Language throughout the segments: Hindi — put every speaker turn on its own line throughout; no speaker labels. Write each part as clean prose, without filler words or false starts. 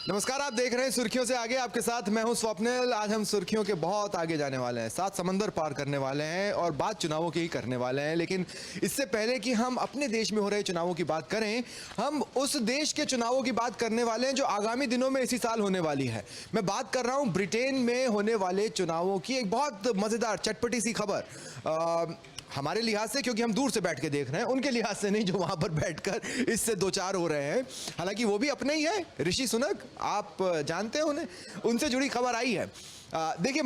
नमस्कार, आप देख रहे हैं सुर्खियों से आगे। आपके साथ मैं हूं स्वप्निल। आज हम सुर्खियों के बहुत आगे जाने वाले हैं, 7 समंदर पार करने वाले हैं और बात चुनावों की ही करने वाले हैं। लेकिन इससे पहले कि हम अपने देश में हो रहे चुनावों की बात करें, हम उस देश के चुनावों की बात करने वाले हैं जो आगामी दिनों में इसी साल होने वाली है। मैं बात कर रहा हूं ब्रिटेन में होने वाले चुनावों की। एक बहुत मजेदार चटपटी सी खबर हमारे लिहाज से, क्योंकि हम दूर से बैठ के देख रहे हैं, उनके लिहाज से नहीं जो वहां पर बैठकर इससे दो चार हो रहे हैं। हालांकि वो भी अपने ही है, ऋषि सुनक, आप जानते हैं उन्हें, उनसे जुड़ी खबर आई है। देखिए,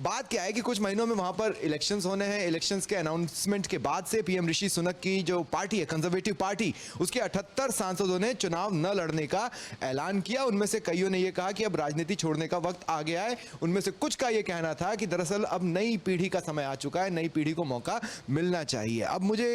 बात क्या है कि कुछ महीनों में वहां पर इलेक्शंस होने हैं। इलेक्शंस के अनाउंसमेंट के बाद से पीएम ऋषि सुनक की जो पार्टी है, कंजर्वेटिव पार्टी, उसके 78 सांसदों ने चुनाव न लड़ने का ऐलान किया। उनमें से कईयों ने यह कहा कि अब राजनीति छोड़ने का वक्त आ गया है। उनमें से कुछ का यह कहना था कि दरअसल अब नई पीढ़ी का समय आ चुका है, नई पीढ़ी को मौका मिलना चाहिए। अब मुझे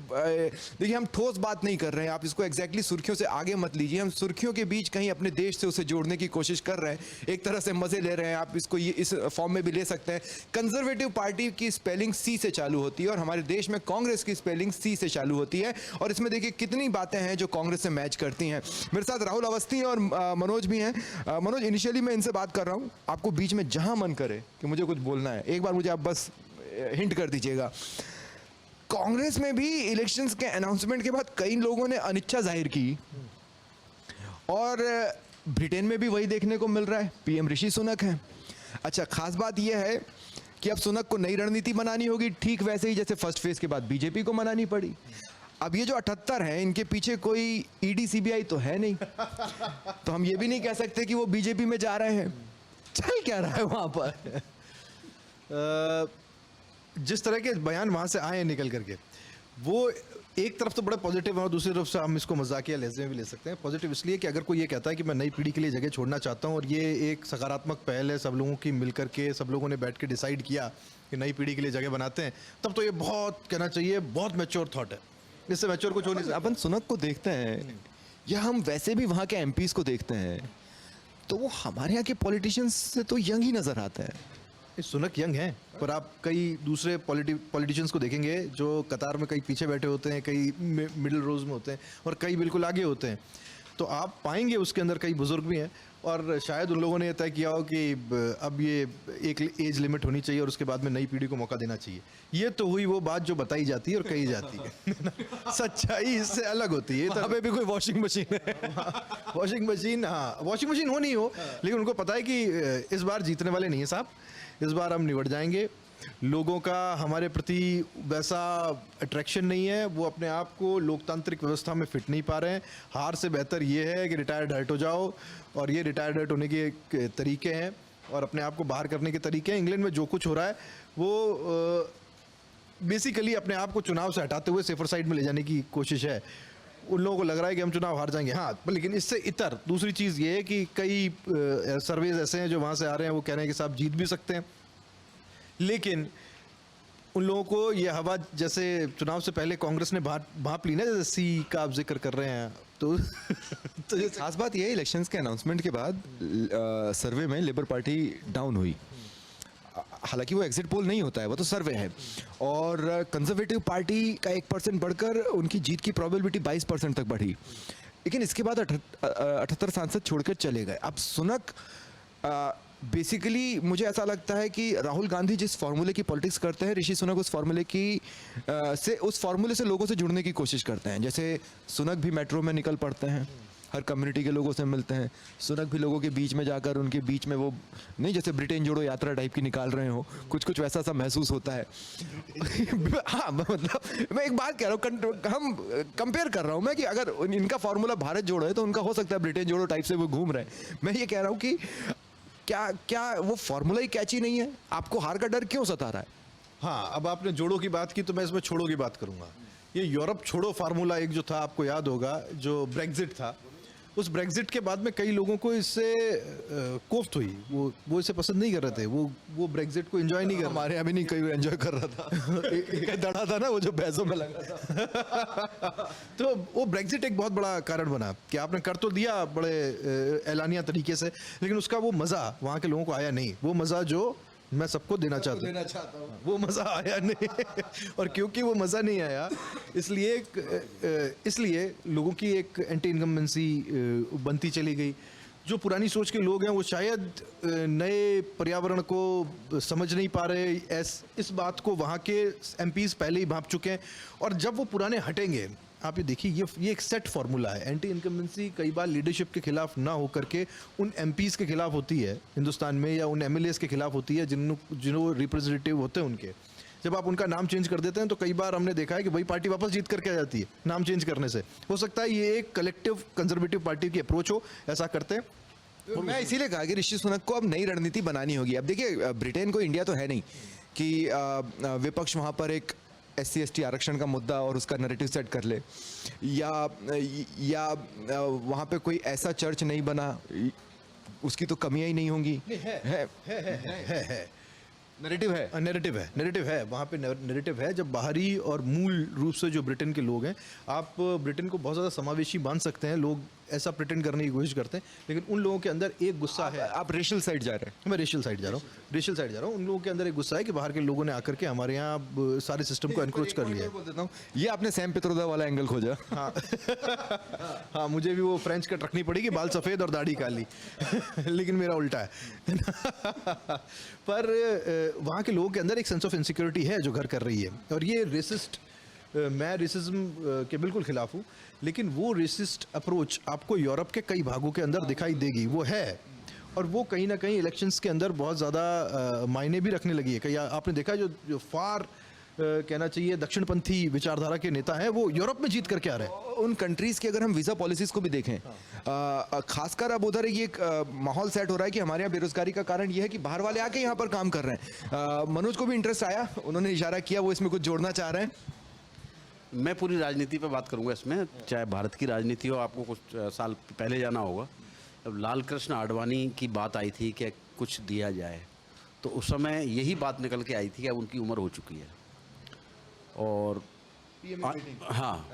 देखिए, हम ठोस बात नहीं कर रहे हैं, आप इसको एग्जैक्टली सुर्खियों से आगे मत लीजिए। हम सुर्खियों के बीच कहीं अपने देश से उसे जोड़ने की कोशिश कर रहे हैं, एक तरह से मजे ले रहे हैं। आप इसको इस फॉर्म में भी ले सकते हैं। कंजर्वेटिव पार्टी की स्पेलिंग सी से चालू होती है और हमारे देश में कांग्रेस की स्पेलिंग सी से चालू होती है। और इसमें देखिए कितनी बातें हैं जो कांग्रेस से मैच करती हैं। मेरे साथ राहुल अवस्थी और मनोज भी हैं। मनोज, इनिशियली मैं इनसे बात कर रहा हूं, आपको बीच में जहां मन करे कि मुझे कुछ बोलना है, एक बार मुझे आप बस हिंट कर दीजिएगा। कांग्रेस में भी इलेक्शंस के अनाउंसमेंट के बाद कई लोगों ने अनिच्छा जाहिर की और ब्रिटेन में भी वही देखने को मिल रहा है, पीएम ऋषि सुनक हैं। अच्छा, खास बात यह है कि अब सुनक को नई रणनीति बनानी होगी, ठीक वैसे ही जैसे फर्स्ट फेज के बाद बीजेपी को मनानी पड़ी। अब ये जो 78 हैं, इनके पीछे कोई ईडी सीबीआई तो है नहीं, तो हम ये भी नहीं कह सकते कि वो बीजेपी में जा रहे हैं। चल क्या रहा है वहां पर?
जिस तरह के बयान वहां से आए निकल करके, वो एक तरफ तो बड़ा पॉजिटिव है और दूसरी तरफ से हम इसको मजाकिया लहजे में भी ले सकते हैं। पॉजिटिव इसलिए कि अगर कोई ये कहता है कि मैं नई पीढ़ी के लिए जगह छोड़ना चाहता हूँ और ये एक सकारात्मक पहल है, सब लोगों की मिलकर के, सब लोगों ने बैठ के डिसाइड किया कि नई पीढ़ी के लिए जगह बनाते हैं, तब तो ये बहुत कहना चाहिए, बहुत मैच्योर थॉट है। इससे मैच्योर कुछ हो नहीं सकता।
अपन सुनक को देखते हैं या हम वैसे भी वहाँ के एमपीज को देखते हैं, तो वो हमारे यहाँ के पॉलिटिशियंस से तो यंग ही नजर आता है।
सुनक यंग है, पर आप कई दूसरे पॉलिटिशियंस को देखेंगे जो कतार में कई पीछे बैठे होते हैं, कई मिडिल रोज में होते हैं और कई बिल्कुल आगे होते हैं। तो आप पाएंगे उसके अंदर कई बुजुर्ग भी हैं और शायद उन लोगों ने तय किया हो कि अब ये एक एज लिमिट होनी चाहिए और उसके बाद में नई पीढ़ी को मौका देना चाहिए। ये तो हुई वो बात जो बताई जाती है और कही जाती है। सच्चाई इससे अलग होती है।
वहाँ पे भी कोई वॉशिंग मशीन है।
वॉशिंग मशीन, हाँ, वॉशिंग मशीन हो नहीं हो, लेकिन उनको पता है कि इस बार जीतने वाले नहीं है साहब, इस बार हम निबट जाएंगे। लोगों का हमारे प्रति वैसा अट्रैक्शन नहीं है, वो अपने आप को लोकतांत्रिक व्यवस्था में फिट नहीं पा रहे हैं। हार से बेहतर ये है कि रिटायर्ड हर्ट हो जाओ, और ये रिटायर्ड हर्ट होने के तरीके हैं और अपने आप को बाहर करने के तरीके हैं। इंग्लैंड में जो कुछ हो रहा है वो बेसिकली अपने आप को चुनाव से हटाते हुए सेफर साइड में ले जाने की कोशिश है। उन लोगों को लग रहा है कि हम चुनाव हार जाएंगे। हाँ, लेकिन इससे इतर दूसरी चीज़ ये है कि कई सर्वेज ऐसे हैं जो वहाँ से आ रहे हैं, वो कह रहे हैं कि साहब जीत भी सकते हैं, लेकिन उन लोगों को ये हवा जैसे चुनाव से पहले कांग्रेस ने भाप ली ना, जैसे सी का आप जिक्र कर रहे हैं, तो
तो खास बात यह है, इलेक्शंस के अनाउंसमेंट के बाद सर्वे में लेबर पार्टी डाउन हुई। हालांकि वो एग्जिट पोल नहीं होता है, वो तो सर्वे है। और कंजर्वेटिव पार्टी का 1% बढ़कर उनकी जीत की प्रोबेबिलिटी 22% तक बढ़ी। लेकिन इसके बाद 78 सांसद छोड़कर चले गए। अब सुनक बेसिकली मुझे ऐसा लगता है कि राहुल गांधी जिस फॉर्मूले की पॉलिटिक्स करते हैं, ऋषि सुनक उस फॉर्मूले से लोगों से जुड़ने की कोशिश करते हैं। जैसे सुनक भी मेट्रो में निकल पड़ते हैं, हर कम्युनिटी के लोगों से मिलते हैं। सुनक भी लोगों के बीच में जाकर उनके बीच में वो नहीं जैसे ब्रिटेन जोड़ो यात्रा टाइप की निकाल रहे हो, कुछ वैसा सा महसूस होता है। हाँ, मतलब मैं एक बात कह रहा हूँ, हम कंपेयर कर रहा हूँ मैं कि अगर इनका फॉर्मूला भारत जोड़ो है तो उनका हो सकता है ब्रिटेन जोड़ो टाइप से वो घूम रहे हैं। मैं ये कह रहा हूँ कि क्या वो फॉर्मूला ही कैची नहीं है? आपको हार का डर क्यों सता रहा है?
हाँ, अब आपने जोड़ो की बात की तो मैं इसमें छोड़ो की बात करूंगा। ये यूरोप छोड़ो फार्मूला एक जो था, आपको याद होगा, जो ब्रेग्जिट था, उस ब्रेग्जिट के बाद में कई लोगों को इससे कोफ्त हुई। वो इसे पसंद नहीं कर रहे थे, वो ब्रेग्जिट को एंजॉय नहीं कर रहे।
हमारे यहाँ भी नहीं कोई एंजॉय कर रहा था। एक दड़ा था ना वो जो भैंसों में लगा था।
तो वो ब्रेग्जिट एक बहुत बड़ा कारण बना कि आपने कर तो दिया बड़े ऐलानिया तरीके से, लेकिन उसका वो मज़ा वहाँ के लोगों को आया नहीं। वो मज़ा जो मैं सबको देना चाहता हूँ, वो मज़ा आया नहीं। और क्योंकि वो मज़ा नहीं आया, इसलिए लोगों की एक एंटी इनकम्बेंसी बनती चली गई। जो पुरानी सोच के लोग हैं वो शायद नए पर्यावरण को समझ नहीं पा रहे। इस बात को वहाँ के एमपीज पहले ही भांप चुके हैं, और जब वो पुराने हटेंगे, आप ये देखिए, ये एक सेट फार्मूला है। एंटी इनकम्बेंसी कई बार लीडरशिप के खिलाफ ना होकर के उन एमपीज के खिलाफ होती है हिंदुस्तान में, या उन एमएलएस के खिलाफ होती है जिन्हों रिप्रेजेंटेटिव होते हैं उनके। जब आप उनका नाम चेंज कर देते हैं तो कई बार हमने देखा है कि वही पार्टी वापस जीत करके आ जाती है नाम चेंज करने से। हो सकता है ये एक कलेक्टिव कंजर्वेटिव पार्टी की अप्रोच हो, ऐसा करते हैं।
और मैं इसीलिए कहा कि ऋषि सुनक को अब नई रणनीति बनानी होगी। अब देखिए, ब्रिटेन को इंडिया तो है नहीं कि विपक्ष वहाँ पर एक SC/ST आरक्षण का मुद्दा और उसका नैरेटिव सेट कर ले, या वहाँ पे कोई ऐसा चर्च नहीं बना, उसकी तो कमियां ही नहीं होंगी।
है
नैरेटिव है,
नैरेटिव है वहाँ पे। नैरेटिव है, जब बाहरी और मूल रूप से जो ब्रिटेन के लोग हैं, आप ब्रिटेन को बहुत ज़्यादा समावेशी मान सकते हैं, लोग ऐसा प्रिटेंड करने की कोशिश करते हैं, लेकिन उन लोगों के अंदर एक गुस्सा है।
आप रेशियल साइड जा रहे हैं।
मैं रेशियल साइड जा रहा हूँ। उन लोगों के अंदर एक गुस्सा है कि बाहर के लोगों ने आकर के हमारे यहाँ सारे सिस्टम को एनक्रोच कर लिया है।
बोल देता हूँ, ये आपने सैम पित्रोदा वाला एंगल खोजा।
हाँ हाँ, मुझे भी वो फ्रेंच कट रखनी पड़ेगी, बाल सफ़ेद और दाढ़ी काली लेकिन मेरा उल्टा है पर वहाँ के लोगों के अंदर एक सेंस ऑफ इनसिक्योरिटी है जो घर कर रही है, और ये रेसिस्ट, मैं रेसिज्म के बिल्कुल खिलाफ हूँ, लेकिन वो रेसिस्ट अप्रोच आपको यूरोप के कई भागों के अंदर दिखाई देगी, वो है। और वो कहीं ना कहीं इलेक्शंस के अंदर बहुत ज़्यादा मायने भी रखने लगी है। कहीं आपने देखा जो फार कहना चाहिए दक्षिणपंथी विचारधारा के नेता हैं, वो यूरोप में जीत करके आ रहे हैं।
उन कंट्रीज़ की अगर हम वीज़ा पॉलिसीज़ को भी देखें, खासकर अब उधर ये एक माहौल सेट हो रहा है कि हमारे यहाँ बेरोजगारी का कारण ये है कि बाहर वाले आके यहाँ पर काम कर रहे हैं। मनोज को भी इंटरेस्ट आया, उन्होंने इशारा किया वो इसमें कुछ जोड़ना चाह रहे हैं।
मैं पूरी राजनीति पे बात करूंगा इसमें, चाहे भारत की राजनीति हो। आपको कुछ साल पहले जाना होगा, जब लाल कृष्ण आडवाणी की बात आई थी कि कुछ दिया जाए, तो उस समय यही बात निकल के आई थी कि अब उनकी उम्र हो चुकी है। और हाँ,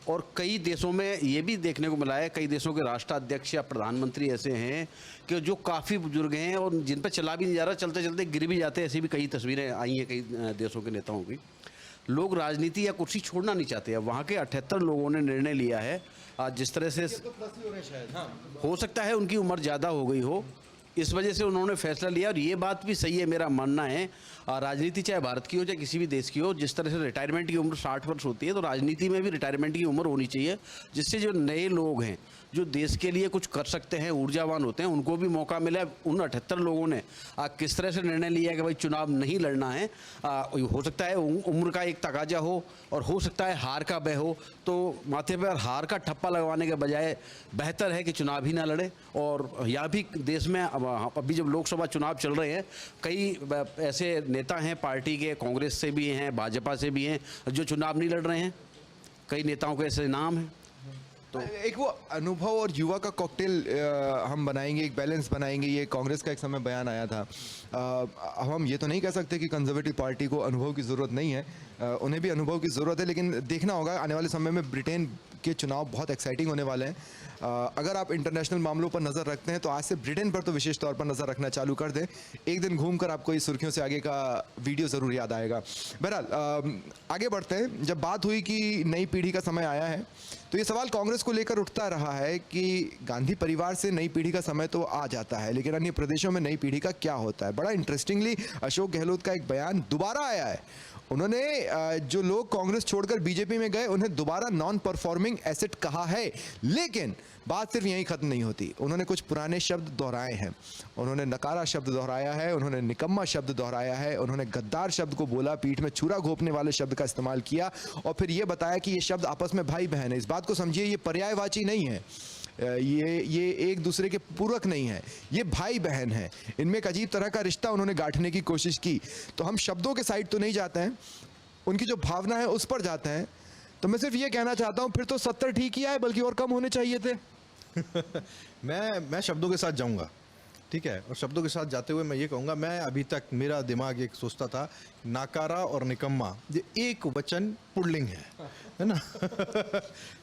और कई देशों में ये भी देखने को मिला है, कई देशों के राष्ट्राध्यक्ष या प्रधानमंत्री ऐसे हैं कि जो काफ़ी बुजुर्ग हैं और जिन पर चला भी नहीं जा रहा, चलते चलते गिर भी जाते हैं। ऐसी भी कई तस्वीरें आई हैं कई देशों के नेताओं की। लोग राजनीति या कुर्सी छोड़ना नहीं चाहते। अब वहाँ के 78 लोगों ने निर्णय लिया है, जिस तरह से हो सकता है उनकी उम्र ज़्यादा हो गई हो, इस वजह से उन्होंने फैसला लिया। और ये बात भी सही है, मेरा मानना है, राजनीति चाहे भारत की हो चाहे किसी भी देश की हो, जिस तरह से रिटायरमेंट की उम्र 60 वर्ष होती है, तो राजनीति में भी रिटायरमेंट की उम्र होनी चाहिए, जिससे जो नए लोग हैं जो देश के लिए कुछ कर सकते हैं, ऊर्जावान होते हैं, उनको भी मौका मिला। उन 78 लोगों ने किस तरह से निर्णय लिया कि भाई चुनाव नहीं लड़ना है। हो सकता है उम्र का एक तकाजा हो, और हो सकता है हार का भय हो, तो माथे पर हार का ठप्पा लगवाने के बजाय बेहतर है कि चुनाव ही ना लड़े। और यहाँ भी देश में अभी जब लोकसभा चुनाव चल रहे हैं, कई ऐसे नेता हैं पार्टी के, कांग्रेस से भी हैं, भाजपा से भी हैं, जो चुनाव नहीं लड़ रहे हैं। कई नेताओं के ऐसे नाम हैं।
तो एक वो अनुभव और युवा का कॉकटेल हम बनाएंगे, एक बैलेंस बनाएंगे, ये कांग्रेस का एक समय बयान आया था। अब हम ये तो नहीं कह सकते कि कंजर्वेटिव पार्टी को अनुभव की ज़रूरत नहीं है, उन्हें भी अनुभव की ज़रूरत है, लेकिन देखना होगा आने वाले समय में ब्रिटेन के चुनाव बहुत एक्साइटिंग होने वाले हैं। अगर आप इंटरनेशनल मामलों पर नज़र रखते हैं तो आज से ब्रिटेन पर तो विशेष तौर पर नज़र रखना चालू कर दें। एक दिन घूमकर आपको इस सुर्खियों से आगे का वीडियो ज़रूर याद आएगा। बहरहाल आगे बढ़ते हैं। जब बात हुई कि नई पीढ़ी का समय आया है, तो ये सवाल कांग्रेस को लेकर उठता रहा है कि गांधी परिवार से नई पीढ़ी का समय तो आ जाता है, लेकिन अन्य प्रदेशों में नई पीढ़ी का क्या होता है। बड़ा इंटरेस्टिंगली अशोक गहलोत का एक बयान दोबारा आया है। उन्होंने जो लोग कांग्रेस छोड़कर बीजेपी में गए उन्हें दोबारा नॉन परफॉर्मिंग एसेट कहा है, लेकिन बात सिर्फ यहीं खत्म नहीं होती। उन्होंने कुछ पुराने शब्द दोहराए हैं। उन्होंने नकारा शब्द दोहराया है, उन्होंने निकम्मा शब्द दोहराया है, उन्होंने गद्दार शब्द को बोला, पीठ में छुरा घोंपने वाले शब्द का इस्तेमाल किया, और फिर ये बताया कि ये शब्द आपस में भाई बहन है। इस बात को समझिए, ये पर्यायवाची नहीं है, ये एक दूसरे के पूरक नहीं है, ये भाई बहन है। इनमें एक अजीब तरह का रिश्ता उन्होंने गांठने की कोशिश की। तो हम शब्दों के साइड तो नहीं जाते हैं, उनकी जो भावना है उस पर जाते हैं। तो मैं सिर्फ ये कहना चाहता हूं, फिर तो 70 ठीक ही आए, बल्कि और कम होने चाहिए थे।
मैं शब्दों के साथ जाऊंगा, ठीक है। और शब्दों के साथ जाते हुए मैं ये कहूँगा, मैं अभी तक मेरा दिमाग एक सोचता था नाकारा और निकम्मा ये एक वचन पुल्लिंग है ना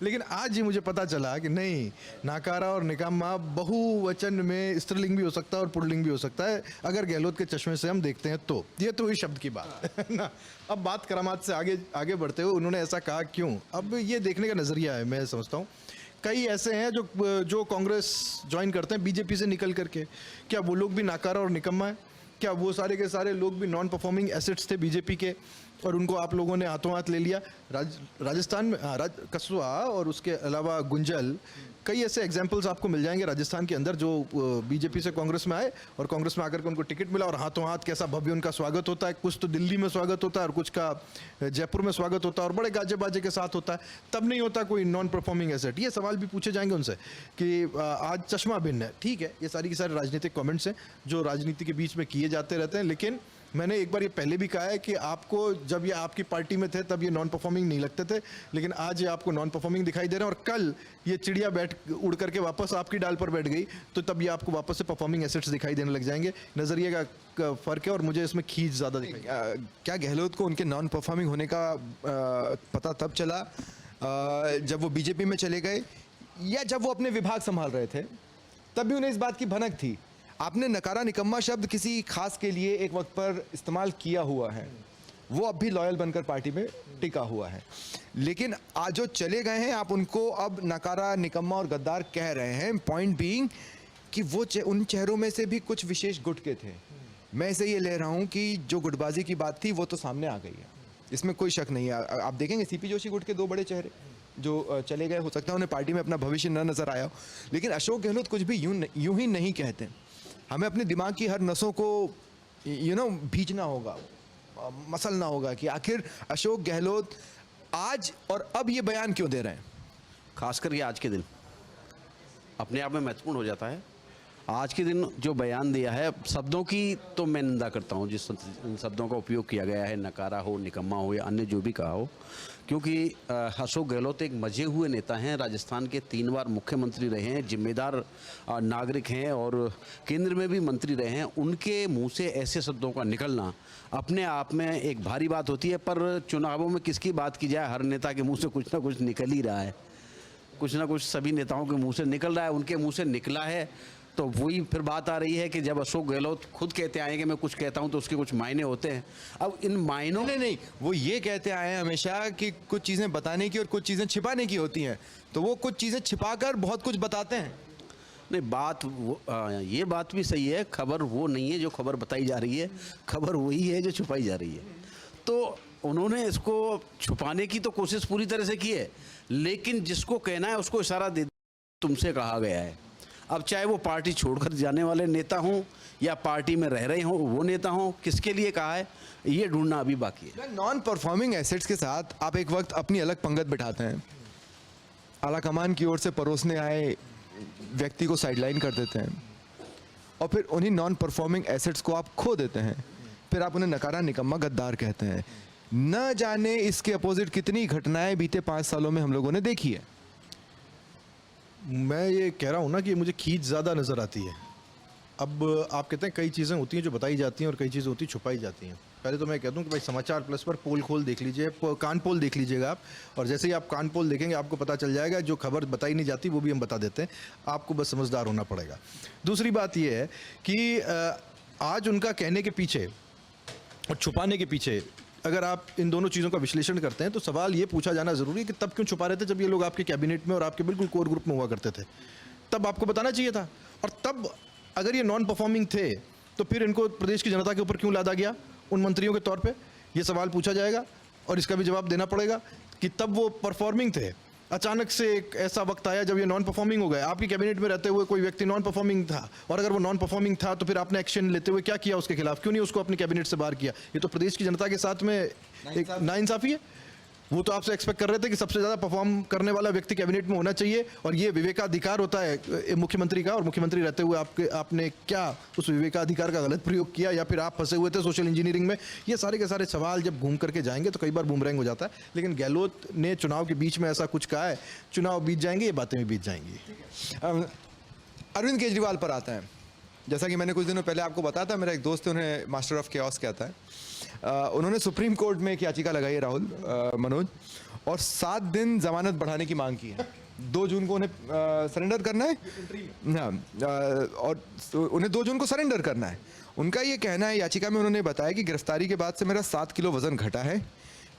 लेकिन आज ही मुझे पता चला कि नहीं, नाकारा और निकम्मा बहुवचन में स्त्रीलिंग भी हो सकता है और पुल्लिंग भी हो सकता है, अगर गहलोत के चश्मे से हम देखते हैं तो। ये तो हुई शब्द की बात है ना। अब बात करामात से आगे बढ़ते हुए उन्होंने ऐसा कहा क्यों, अब ये देखने का नज़रिया है। मैं समझता हूँ कई ऐसे हैं जो कांग्रेस ज्वाइन करते हैं बीजेपी से निकल करके। क्या वो लोग भी नाकारा और निकम्मा है? क्या वो सारे के सारे लोग भी नॉन परफॉर्मिंग एसेट्स थे बीजेपी के और उनको आप लोगों ने हाथों हाथ ले लिया? राजस्थान में कसवा और उसके अलावा गुंजल, कई ऐसे एग्जाम्पल्स आपको मिल जाएंगे राजस्थान के अंदर जो बीजेपी से कांग्रेस में आए और कांग्रेस में आकर के उनको टिकट मिला और हाथों हाथ कैसा भव्य उनका स्वागत होता है। कुछ तो दिल्ली में स्वागत होता है और कुछ का जयपुर में स्वागत होता है और बड़े गाजे बाजे के साथ होता है, तब नहीं होता कोई नॉन परफॉर्मिंग एसेट। ये सवाल भी पूछे जाएंगे उनसे कि आज चश्मा भिन्न है, ठीक है, ये सारी की सारी राजनीतिक कमेंट्स हैं जो राजनीति के बीच में किए जाते रहते हैं। लेकिन मैंने एक बार ये पहले भी कहा है कि आपको जब ये आपकी पार्टी में थे तब ये नॉन परफॉर्मिंग नहीं लगते थे, लेकिन आज ये आपको नॉन परफॉर्मिंग दिखाई दे रहे हैं और कल ये चिड़िया उड़ करके वापस आपकी डाल पर बैठ गई तो तब ये आपको वापस से परफॉर्मिंग एसेट्स दिखाई देने लग जाएंगे। नजरिए का फर्क है और मुझे इसमें खींच ज़्यादा दिखाई।
क्या गहलोत को उनके नॉन परफॉर्मिंग होने का पता तब चला जब वो बीजेपी में चले गए या जब वो अपने विभाग संभाल रहे थे? तब भी उन्हें इस बात की भनक थी। आपने नकारा निकम्मा शब्द किसी खास के लिए एक वक्त पर इस्तेमाल किया हुआ है, वो अब भी लॉयल बनकर पार्टी में टिका हुआ है, लेकिन आज जो चले गए हैं आप उनको अब नकारा निकम्मा और गद्दार कह रहे हैं। पॉइंट बीइंग कि वो उन चेहरों में से भी कुछ विशेष गुट के थे। मैं इसे ये ले रहा हूँ कि जो गुटबाजी की बात थी वो तो सामने आ गई है, इसमें कोई शक नहीं है। आप देखेंगे सीपी जोशी गुट के दो बड़े चेहरे जो चले गए, हो सकता है उन्हें पार्टी में अपना भविष्य न नजर आया हो, लेकिन अशोक गहलोत कुछ भी यूं ही नहीं कहते। हमें अपने दिमाग की हर नसों को भींचना होगा, मसलना होगा कि आखिर अशोक गहलोत आज और अब ये बयान क्यों दे रहे हैं।
खासकर ये आज के दिन अपने आप में महत्वपूर्ण हो जाता है। आज के दिन जो बयान दिया है, शब्दों की तो मैं निंदा करता हूँ, जिस शब्दों का उपयोग किया गया है, नकारा हो, निकम्मा हो या अन्य जो भी कहा हो, क्योंकि अशोक गहलोत एक मजे हुए नेता हैं, राजस्थान के 3 बार मुख्यमंत्री रहे हैं, जिम्मेदार नागरिक हैं और केंद्र में भी मंत्री रहे हैं। उनके मुंह से ऐसे शब्दों का निकलना अपने आप में एक भारी बात होती है, पर चुनावों में किसकी बात की जाए, हर नेता के मुँह से कुछ ना कुछ निकल ही रहा है, कुछ ना कुछ सभी नेताओं के मुँह से निकल रहा है, उनके मुँह से निकला है। तो वही फिर बात आ रही है कि जब अशोक गहलोत खुद कहते आए कि मैं कुछ कहता हूं तो उसके कुछ मायने होते हैं। अब इन मायनों
नहीं, वो ये कहते आए हैं हमेशा कि कुछ चीज़ें बताने की और कुछ चीज़ें छिपाने की होती हैं, तो वो कुछ चीज़ें छिपाकर बहुत कुछ बताते हैं।
नहीं, बात ये बात भी सही है, खबर वो नहीं है जो खबर बताई जा रही है, खबर वही है जो छुपाई जा रही है। तो उन्होंने इसको छुपाने की तो कोशिश पूरी तरह से की है, लेकिन जिसको कहना है उसको इशारा दे तुमसे कहा गया है। अब चाहे वो पार्टी छोड़कर जाने वाले नेता हों या पार्टी में रह रहे हों वो नेता हों, किसके लिए कहा है ये ढूंढना अभी बाकी है।
नॉन परफॉर्मिंग एसेट्स के साथ आप एक वक्त अपनी अलग पंगत बिठाते हैं, आलाकमान की ओर से परोसने आए व्यक्ति को साइडलाइन कर देते हैं और फिर उन्हीं नॉन परफॉर्मिंग एसेट्स को आप खो देते हैं, फिर आप उन्हें नकारा निकम्मा गद्दार कहते हैं। न जाने इसके अपोजिट कितनी घटनाएं बीते 5 सालों में हम लोगों ने देखी है।
मैं ये कह रहा हूँ ना कि मुझे खींच ज़्यादा नज़र आती है। अब आप कहते हैं कई चीज़ें होती हैं जो बताई जाती हैं और कई चीज़ें होती हैं छुपाई जाती हैं। पहले तो मैं कहता हूँ कि भाई समाचार प्लस पर पोल खोल देख लीजिए, कान पोल देख लीजिएगा आप, और जैसे ही आप कान पोल देखेंगे आपको पता चल जाएगा जो खबर बताई नहीं जाती वो भी हम बता देते हैं, आपको बस समझदार होना पड़ेगा। दूसरी बात ये है कि आज उनका कहने के पीछे और छुपाने के पीछे अगर आप इन दोनों चीज़ों का विश्लेषण करते हैं तो सवाल ये पूछा जाना ज़रूरी है कि तब क्यों छुपा रहे थे जब ये लोग आपके कैबिनेट में और आपके बिल्कुल कोर ग्रुप में हुआ करते थे। तब आपको बताना चाहिए था, और तब अगर ये नॉन परफॉर्मिंग थे तो फिर इनको प्रदेश की जनता के ऊपर क्यों लादा गया उन मंत्रियों के तौर पे, ये सवाल पूछा जाएगा और इसका भी जवाब देना पड़ेगा कि तब वो परफॉर्मिंग थे। अचानक से एक ऐसा वक्त आया जब ये नॉन परफॉर्मिंग हो गए। आपकी कैबिनेट में रहते हुए कोई व्यक्ति नॉन परफॉर्मिंग था, और अगर वो नॉन परफॉर्मिंग था तो फिर आपने एक्शन लेते हुए क्या किया उसके खिलाफ, क्यों नहीं उसको अपनी कैबिनेट से बाहर किया? ये तो प्रदेश की जनता के साथ में एक नाइंसाफी है। वो तो आपसे एक्सपेक्ट कर रहे थे कि सबसे ज़्यादा परफॉर्म करने वाला व्यक्ति कैबिनेट में होना चाहिए, और ये विवेकाधिकार होता है मुख्यमंत्री का, और मुख्यमंत्री रहते हुए आपने क्या उस विवेकाधिकार का गलत प्रयोग किया, या फिर आप फंसे हुए थे सोशल इंजीनियरिंग में? ये सारे के सारे सवाल जब घूम करके जाएंगे तो कई बार बूमरैंग हो जाता है। लेकिन गहलोत ने चुनाव के बीच में ऐसा कुछ कहा है, चुनाव बीत जाएंगे, ये बातें भी बीत जाएंगी।
अरविंद केजरीवाल पर आता है। जैसा कि मैंने कुछ दिनों पहले आपको बताया था, मेरा एक दोस्त है, उन्हें मास्टर ऑफ केओस कहता है। उन्होंने सुप्रीम कोर्ट में एक याचिका लगाई है, राहुल मनोज, और 7 दिन जमानत बढ़ाने की मांग की है। 2 जून को उन्हें सरेंडर करना है, हाँ, और उन्हें 2 जून को सरेंडर करना है। उनका ये कहना है, याचिका में उन्होंने बताया कि गिरफ्तारी के बाद से मेरा 7 किलो वजन घटा है,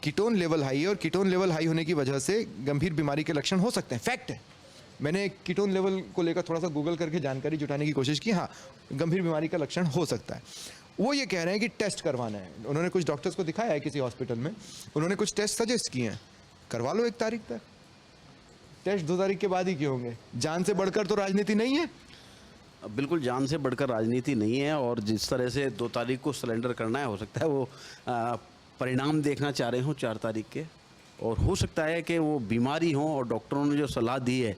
कीटोन लेवल हाई है, और कीटोन लेवल हाई होने की वजह से गंभीर बीमारी के लक्षण हो सकते हैं। फैक्ट है, मैंने कीटोन लेवल को लेकर थोड़ा सा गूगल करके जानकारी जुटाने की कोशिश की, हाँ गंभीर बीमारी का लक्षण हो सकता है। वो ये कह रहे हैं कि टेस्ट करवाना है, उन्होंने कुछ डॉक्टर्स को दिखाया है किसी हॉस्पिटल में, उन्होंने कुछ टेस्ट सजेस्ट किए हैं, करवा लो 1 तारीख तक। टेस्ट 2 तारीख के बाद ही क्यों होंगे? जान से बढ़कर तो राजनीति नहीं है।
बिल्कुल जान से बढ़कर राजनीति नहीं है, और जिस तरह से 2 तारीख को सिलेंडर करना है, हो सकता है वो परिणाम देखना चाह रहे हों 4 तारीख के, और हो सकता है कि वो बीमारी हों और डॉक्टरों ने जो सलाह दी है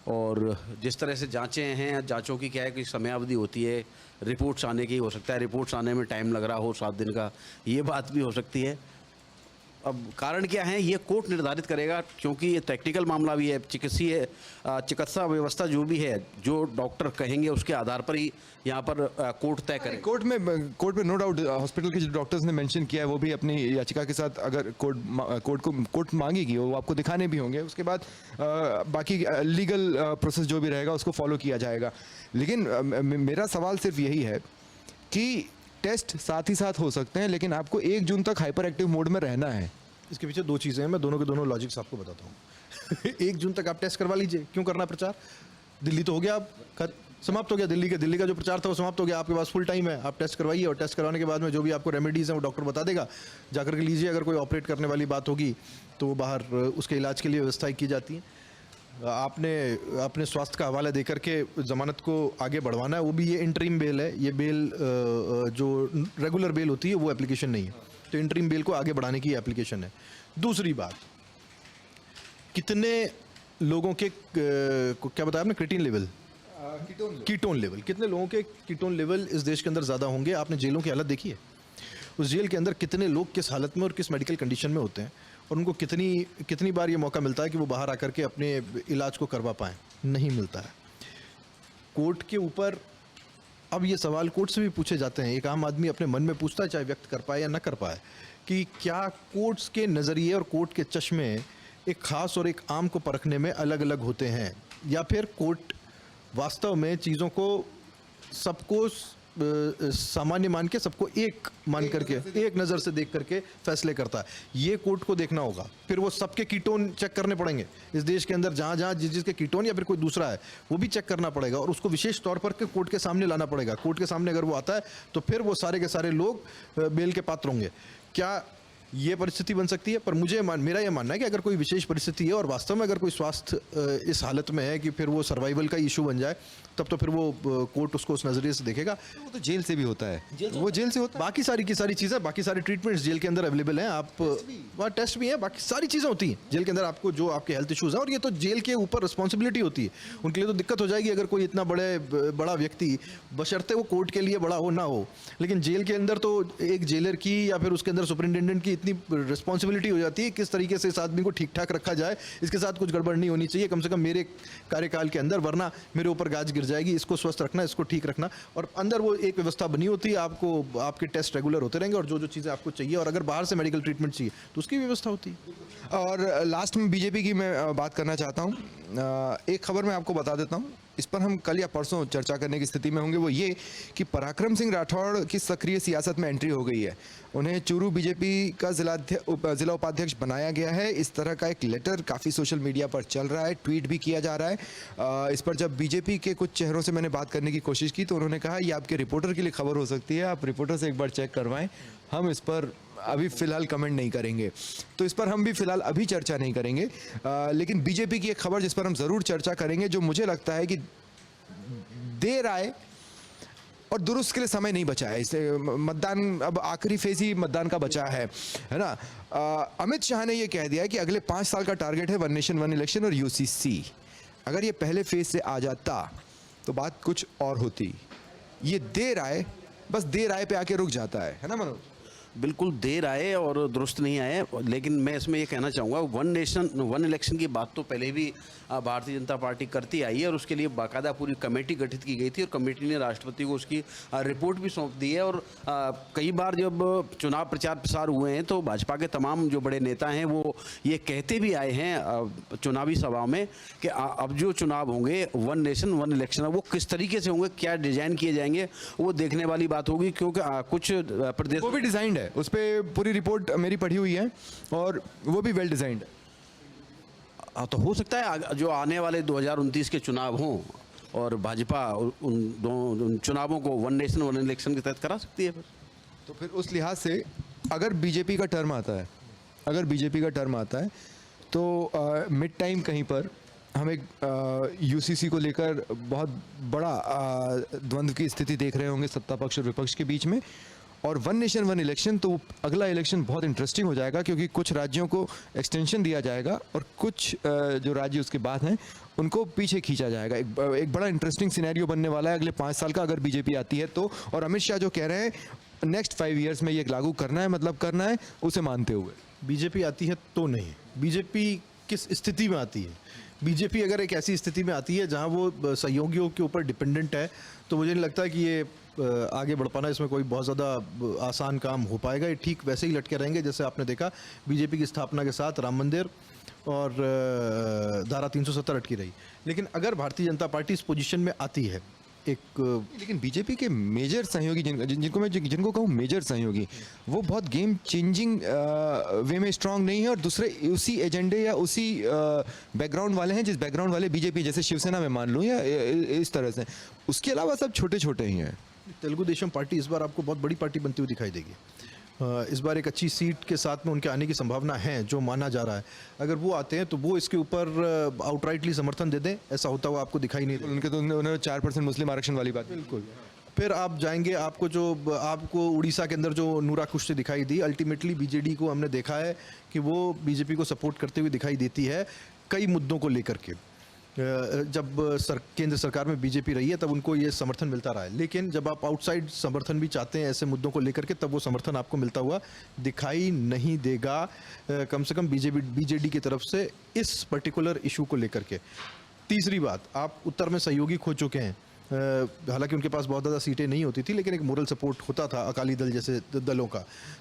और जिस तरह से जांचें हैं, जांचों की क्या है कि समयावधि होती है, रिपोर्ट्स आने की, हो सकता है रिपोर्ट्स आने में टाइम लग रहा हो 7 दिन का, ये बात भी हो सकती है। अब कारण क्या है ये कोर्ट निर्धारित करेगा, क्योंकि ये टेक्निकल मामला भी है, चिकित्सा व्यवस्था जो भी है, जो डॉक्टर कहेंगे उसके आधार पर ही यहाँ पर कोर्ट तय करेगा।
कोर्ट में नो डाउट हॉस्पिटल के जो डॉक्टर्स ने मेंशन किया है वो भी अपनी याचिका के साथ अगर कोर्ट मांगेगी वो आपको दिखाने भी होंगे, उसके बाद बाकी लीगल प्रोसेस जो भी रहेगा उसको फॉलो किया जाएगा। लेकिन मेरा सवाल सिर्फ यही है कि टेस्ट साथ ही साथ हो सकते हैं, लेकिन आपको 1 जून तक हाइपर एक्टिव मोड में रहना है।
इसके पीछे 2 चीज़ें हैं, मैं दोनों के दोनों लॉजिक्स आपको बताता हूँ। 1 जून तक आप टेस्ट करवा लीजिए, क्यों करना प्रचार? दिल्ली तो हो गया, अब समाप्त हो गया, दिल्ली का जो प्रचार था वो समाप्त हो गया, आपके पास फुल टाइम है, आप टेस्ट करवाइए, और टेस्ट करवाने के बाद में जो भी आपको रेमेडीज़ हैं वो डॉक्टर बता देगा, जाकर के लीजिए। अगर कोई ऑपरेट करने वाली बात होगी तो बाहर उसके इलाज के लिए व्यवस्थाएं की जाती हैं। आपने अपने स्वास्थ्य का हवाला देकर के ज़मानत को आगे बढ़वाना है, वो भी ये इंटरिम बेल है, ये बेल जो रेगुलर बेल होती है वो एप्लीकेशन नहीं है, तो इंटरिम बेल को आगे बढ़ाने की एप्लीकेशन है। दूसरी बात, कितने लोगों के क्या बताया आपने, क्रिएटिन लेवल, कीटोन लेवल, कितने लोगों के कीटोन लेवल इस देश के अंदर ज़्यादा होंगे? आपने जेलों की हालत देखी है? उस जेल के अंदर कितने लोग किस हालत में और किस मेडिकल कंडीशन में होते हैं, और उनको कितनी बार ये मौका मिलता है कि वो बाहर आकर के अपने इलाज को करवा पाएँ? नहीं मिलता है। कोर्ट के ऊपर अब ये सवाल कोर्ट से भी पूछे जाते हैं, एक आम आदमी अपने मन में पूछता है, चाहे व्यक्त कर पाए या ना कर पाए, कि क्या कोर्ट्स के नज़रिए और कोर्ट के चश्मे एक ख़ास और एक आम को परखने में अलग अलग होते हैं, या फिर कोर्ट वास्तव में चीज़ों को सबको सामान्य मान के, सबको एक मान करके, एक नज़र से देख करके फैसले करता है? ये कोर्ट को देखना होगा। फिर वो सबके कीटोन चेक करने पड़ेंगे इस देश के अंदर, जहाँ जहाँ जिसके कीटोन या फिर कोई दूसरा है वो भी चेक करना पड़ेगा, और उसको विशेष तौर पर के कोर्ट के सामने लाना पड़ेगा। कोर्ट के सामने अगर वो आता है तो फिर वो सारे के सारे लोग बेल के पात्र होंगे। क्या ये परिस्थिति बन सकती है? पर मेरा ये मानना है कि अगर कोई विशेष परिस्थिति है और वास्तव में अगर कोई स्वास्थ्य इस हालत में है कि फिर वो सर्वाइवल का इशू बन जाए, तब तो फिर वो कोर्ट उसको उस नज़रिए से देखेगा।
वो तो जेल से भी होता है, वो जेल से होता है।
बाकी सारी की सारी चीज़ें, बाकी सारे ट्रीटमेंट्स जेल के अंदर अवेलेबल हैं, आप वहाँ टेस्ट भी है, बाकी सारी चीज़ें होती हैं जेल के अंदर, आपको जो आपके हेल्थ इशूज़ हैं, और ये तो जेल के ऊपर रिस्पॉन्सिबिलिटी होती है। उनके लिए तो दिक्कत हो जाएगी अगर कोई इतना बड़ा व्यक्ति, बशर्ते वो कोर्ट के लिए बड़ा हो ना हो, लेकिन जेल के अंदर तो एक जेलर की या फिर उसके अंदर सुपरिटेंडेंट की इतनी रिस्पॉन्सिबिलिटी हो जाती है किस तरीके से इस आदमी को ठीक ठाक रखा जाए, इसके साथ कुछ गड़बड़ नहीं होनी चाहिए कम से कम मेरे कार्यकाल के अंदर, वरना मेरे ऊपर गाज गिर जाएगी। इसको स्वस्थ रखना, इसको ठीक रखना, और अंदर वो एक व्यवस्था बनी होती है, आपको आपके टेस्ट रेगुलर होते रहेंगे, और जो जो चीज़ें आपको चाहिए, और अगर बाहर से मेडिकल ट्रीटमेंट चाहिए तो उसकी व्यवस्था होती है।
और लास्ट में बीजेपी की मैं बात करना चाहता हूँ। एक खबर मैं आपको बता देता हूँ, इस पर हम कल या परसों चर्चा करने की स्थिति में होंगे, वो ये कि पराक्रम सिंह राठौड़ की सक्रिय सियासत में एंट्री हो गई है। उन्हें चूरू बीजेपी का जिला उपाध्यक्ष बनाया गया है। इस तरह का एक लेटर काफ़ी सोशल मीडिया पर चल रहा है, ट्वीट भी किया जा रहा है। इस पर जब बीजेपी के कुछ चेहरों से मैंने बात करने की कोशिश की तो उन्होंने कहा ये आपके रिपोर्टर के लिए खबर हो सकती है, आप रिपोर्टर से एक बार चेक करवाएं, हम इस पर अभी फ़िलहाल कमेंट नहीं करेंगे। तो इस पर हम भी फ़िलहाल अभी चर्चा नहीं करेंगे, लेकिन बीजेपी की एक खबर जिस पर हम ज़रूर चर्चा करेंगे, जो मुझे लगता है कि देर आए और दुरुस्त के लिए समय नहीं बचा है। इसे मतदान अब आखिरी फेज ही मतदान का बचा है ना। अमित शाह ने यह कह दिया है कि अगले 5 साल का टारगेट है 1 नेशन 1 इलेक्शन और यूसीसी। अगर ये पहले फेज से आ जाता तो बात कुछ और होती। ये देर आए, बस देर आए पे आके रुक जाता है ना मनोज?
बिल्कुल देर आए और दुरुस्त नहीं आए, लेकिन मैं इसमें ये कहना चाहूँगा 1 नेशन 1 इलेक्शन की बात तो पहले भी भारतीय जनता पार्टी करती आई है, और उसके लिए बाकायदा पूरी कमेटी गठित की गई थी, और कमेटी ने राष्ट्रपति को उसकी रिपोर्ट भी सौंप दी है। और कई बार जब चुनाव प्रचार प्रसार हुए हैं तो भाजपा के तमाम जो बड़े नेता हैं वो ये कहते भी आए हैं चुनावी सभाओं में कि अब जो चुनाव होंगे 1 नेशन 1 इलेक्शन, वो किस तरीके से होंगे, क्या डिजाइन किए जाएंगे, वो देखने वाली बात होगी, क्योंकि कुछ प्रदेश
वो भी डिजाइंड है, उस पर पूरी रिपोर्ट मेरी पढ़ी हुई है और वो भी वेल डिजाइंड है।
हाँ, तो हो सकता है जो आने वाले 2029 के चुनाव हों और भाजपा उन चुनावों को वन नेशन वन इलेक्शन के तहत करा सकती है फिर।
तो फिर उस लिहाज से अगर बीजेपी का टर्म आता है, अगर बीजेपी का टर्म आता है तो मिड टाइम कहीं पर हम एक यूसीसी को लेकर बहुत बड़ा द्वंद्व की स्थिति देख रहे होंगे सत्ता पक्ष और विपक्ष के बीच में। और वन नेशन वन इलेक्शन, तो अगला इलेक्शन बहुत इंटरेस्टिंग हो जाएगा क्योंकि कुछ राज्यों को एक्सटेंशन दिया जाएगा और कुछ जो राज्य उसके बाद हैं उनको पीछे खींचा जाएगा। एक बड़ा इंटरेस्टिंग सिनेरियो बनने वाला है अगले 5 साल का, अगर बीजेपी आती है तो। और अमित शाह जो कह रहे हैं नेक्स्ट 5 ईयर्स में ये लागू करना है, मतलब करना है, उसे मानते हुए।
बीजेपी आती है तो नहीं, बीजेपी किस स्थिति में आती है। बीजेपी अगर एक ऐसी स्थिति में आती है जहां वो सहयोगियों के ऊपर डिपेंडेंट है, तो मुझे नहीं लगता कि ये आगे बढ़ पाना इसमें कोई बहुत ज़्यादा आसान काम हो पाएगा। ये ठीक वैसे ही लटके रहेंगे जैसे आपने देखा बीजेपी की स्थापना के साथ राम मंदिर और धारा 370 अटकी रही। लेकिन अगर भारतीय जनता पार्टी इस पोजीशन में आती है
लेकिन बीजेपी के मेजर सहयोगी जिनको कहूँ मेजर सहयोगी, वो बहुत गेम चेंजिंग वे में स्ट्रांग नहीं है और दूसरे उसी एजेंडे या उसी बैकग्राउंड वाले हैं जिस बैकग्राउंड वाले बीजेपी, जैसे शिवसेना में मान लूँ या इस तरह से। उसके अलावा सब छोटे छोटे ही हैं।
तेलुगु देशम पार्टी इस बार आपको बहुत बड़ी पार्टी बनती हुई दिखाई देगी। इस बार एक अच्छी सीट के साथ में उनके आने की संभावना है जो माना जा रहा है। अगर वो आते हैं तो वो इसके ऊपर आउटराइटली समर्थन दे दें, ऐसा होता हुआ आपको दिखाई नहीं देगा।
उनके तो उन्होंने 4% मुस्लिम आरक्षण वाली बात।
बिल्कुल। फिर आप जाएंगे, आपको उड़ीसा के अंदर जो नूरा कुश्ती दिखाई दी, अल्टीमेटली बीजेडी को हमने देखा है कि वो बीजेपी को सपोर्ट करते हुए दिखाई देती है कई मुद्दों को लेकर के। जब केंद्र सरकार में बीजेपी रही है तब उनको ये समर्थन मिलता रहा है, लेकिन जब आप आउटसाइड समर्थन भी चाहते हैं ऐसे मुद्दों को लेकर के, तब वो समर्थन आपको मिलता हुआ दिखाई नहीं देगा, कम से कम बीजेडी की तरफ से इस पर्टिकुलर इशू को लेकर के। तीसरी बात, आप उत्तर में सहयोगी खो चुके हैं। हालांकि उनके पास बहुत ज़्यादा सीटें नहीं होती थी, लेकिन एक मोरल सपोर्ट होता था अकाली दल जैसे दलों का।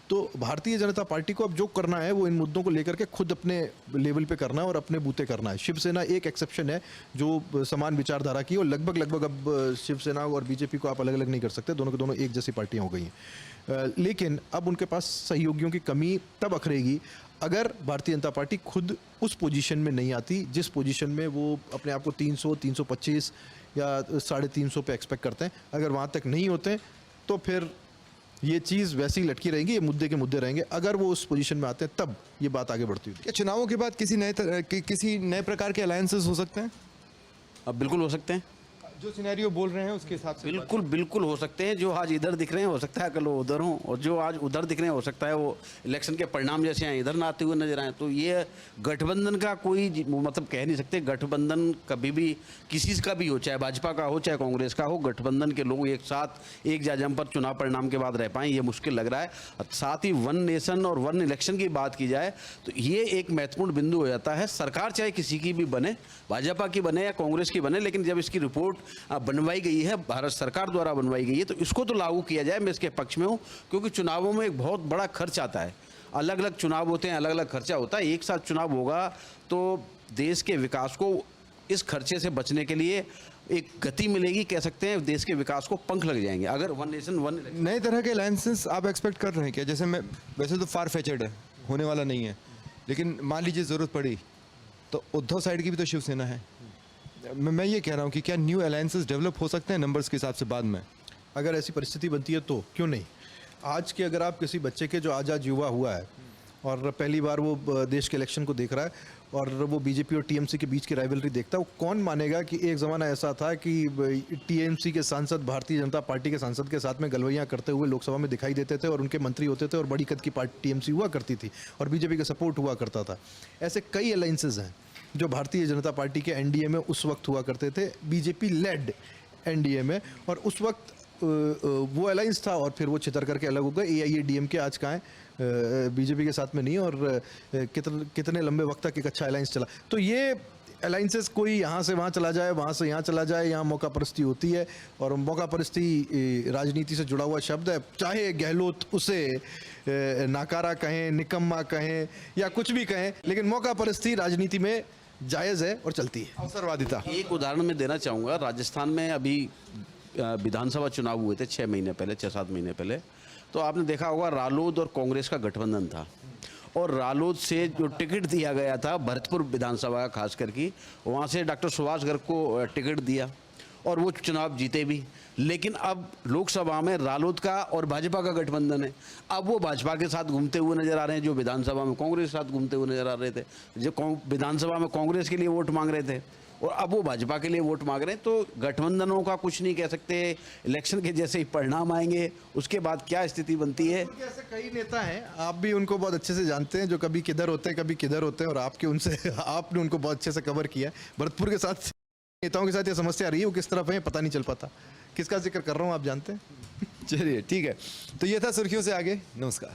तो भारतीय जनता पार्टी को अब जो करना है वो इन मुद्दों को लेकर के खुद अपने लेवल पे करना है और अपने बूते करना है। शिवसेना एक एक्सेप्शन है जो समान विचारधारा की, और लगभग अब शिवसेना और बीजेपी को आप अलग अलग नहीं कर सकते, दोनों के दोनों एक जैसी पार्टियाँ हो गई हैं। लेकिन अब उनके पास सहयोगियों की कमी तब अखरेगी अगर भारतीय जनता पार्टी खुद उस पोजीशन में नहीं आती जिस पोजीशन में वो अपने आप को 300, 325 या 350 पे एक्सपेक्ट करते हैं। अगर वहाँ तक नहीं होते तो फिर ये चीज़ वैसी ही लटकी रहेंगी, ये मुद्दे के मुद्दे रहेंगे। अगर वो उस पोजीशन में आते हैं तब ये बात आगे बढ़ती हुई।
क्या चुनावों के बाद किसी नए प्रकार के अलायंसेस हो सकते हैं?
अब बिल्कुल हो सकते हैं,
जो सिनेरियो बोल रहे हैं उसके हिसाब से
बिल्कुल हो सकते हैं। जो आज इधर दिख रहे हैं हो सकता है कल वो उधर हों, और जो आज उधर दिख रहे हैं हो सकता है वो इलेक्शन के परिणाम जैसे हैं इधर ना आते हुए नजर आए। तो ये गठबंधन का कोई मतलब कह नहीं सकते। गठबंधन कभी भी किसी का भी हो, चाहे भाजपा का हो चाहे कांग्रेस का हो, गठबंधन के लोग एक साथ एक जाजम पर चुनाव परिणाम के बाद रह पाएँ ये मुश्किल लग रहा है। साथ ही वन नेशन और वन इलेक्शन की बात की जाए तो ये एक महत्वपूर्ण बिंदु हो जाता है। सरकार चाहे किसी की भी बने, भाजपा की बने या कांग्रेस की बने, लेकिन जब इसकी रिपोर्ट बनवाई गई है, भारत सरकार द्वारा बनवाई गई है, तो इसको तो लागू किया जाए। मैं इसके पक्ष में हूँ, क्योंकि चुनावों में एक बहुत बड़ा खर्च आता है। अलग अलग चुनाव होते हैं, अलग अलग खर्चा होता है। एक साथ चुनाव होगा तो देश के विकास को इस खर्चे से बचने के लिए एक गति मिलेगी, कह सकते हैं देश के विकास को पंख लग जाएंगे अगर वन नेशन वन।
नए तरह के अलायंसेस आप एक्सपेक्ट कर रहे हैं क्या? जैसे मैं वैसे तो फार फेचेड है, होने वाला नहीं है, लेकिन मान लीजिए ज़रूरत पड़ी तो उद्धव साइड की भी तो शिवसेना है। मैं ये कह रहा हूँ कि क्या न्यू अलायंसेस डेवलप हो सकते हैं नंबर्स के हिसाब से बाद में?
अगर ऐसी परिस्थिति बनती है तो क्यों नहीं। आज के अगर आप किसी बच्चे के जो आज़ाद युवा हुआ है और पहली बार वो देश के इलेक्शन को देख रहा है और वो बीजेपी और टीएमसी के बीच की राइवलरी देखता है, वो कौन मानेगा कि एक ज़माना ऐसा था कि टीएमसी के सांसद भारतीय जनता पार्टी के सांसद के साथ में गलवैयाँ करते हुए लोकसभा में दिखाई देते थे और उनके मंत्री होते थे और बड़ी कद की पार्टी टीएमसी हुआ करती थी और बीजेपी का सपोर्ट हुआ करता था। ऐसे कई अलायंसेज हैं जो भारतीय जनता पार्टी के एनडीए में उस वक्त हुआ करते थे, बीजेपी लेड एनडीए में, और उस वक्त वो अलायंस था और फिर वो छितर करके अलग हो गए। एआईएडीएमके आज कहाँ है, बीजेपी के साथ में नहीं, और कितने लंबे वक्त तक एक अच्छा अलायंस चला। तो ये अलायंसेस कोई यहाँ से वहाँ चला जाए, वहाँ से यहाँ चला जाए, यहाँ मौका परस्ती होती है, और मौका परस्ती राजनीति से जुड़ा हुआ शब्द है। चाहे गहलोत उसे नाकारा कहें, निकम्मा कहें या कुछ भी कहें, लेकिन मौका परस्ती राजनीति में जायज़ है और चलती है।
अवसरवादिता।
एक उदाहरण मैं देना चाहूँगा। राजस्थान में अभी विधानसभा चुनाव हुए थे 6 महीने पहले, 6-7 महीने पहले। तो आपने देखा होगा रालोद और कांग्रेस का गठबंधन था और रालोद से जो टिकट दिया गया था भरतपुर विधानसभा का खास करके, वहाँ से डॉक्टर सुभाष गर्ग को टिकट दिया और वो चुनाव जीते भी। लेकिन अब लोकसभा में रालोद का और भाजपा का गठबंधन है, अब वो भाजपा के साथ घूमते हुए नजर आ रहे हैं जो विधानसभा में कांग्रेस के साथ घूमते हुए नजर आ रहे थे। जो विधानसभा में कांग्रेस के लिए वोट मांग रहे थे और अब वो भाजपा के लिए वोट मांग रहे हैं। तो गठबंधनों का कुछ नहीं कह सकते, इलेक्शन के जैसे ही परिणाम आएंगे उसके बाद क्या स्थिति बनती है।
ऐसे कई नेता हैं, आप भी उनको बहुत अच्छे से जानते हैं, जो कभी किधर होते हैं कभी किधर होते हैं, और आपने उनको बहुत अच्छे से कवर किया है। भरतपुर के साथ नेताओं के साथ ये समस्या आ रही है, वो किस तरफ है पता नहीं चल पाता। किसका जिक्र कर रहा हूँ आप जानते हैं।
चलिए ठीक है, तो ये था सुर्खियों से आगे। नमस्कार।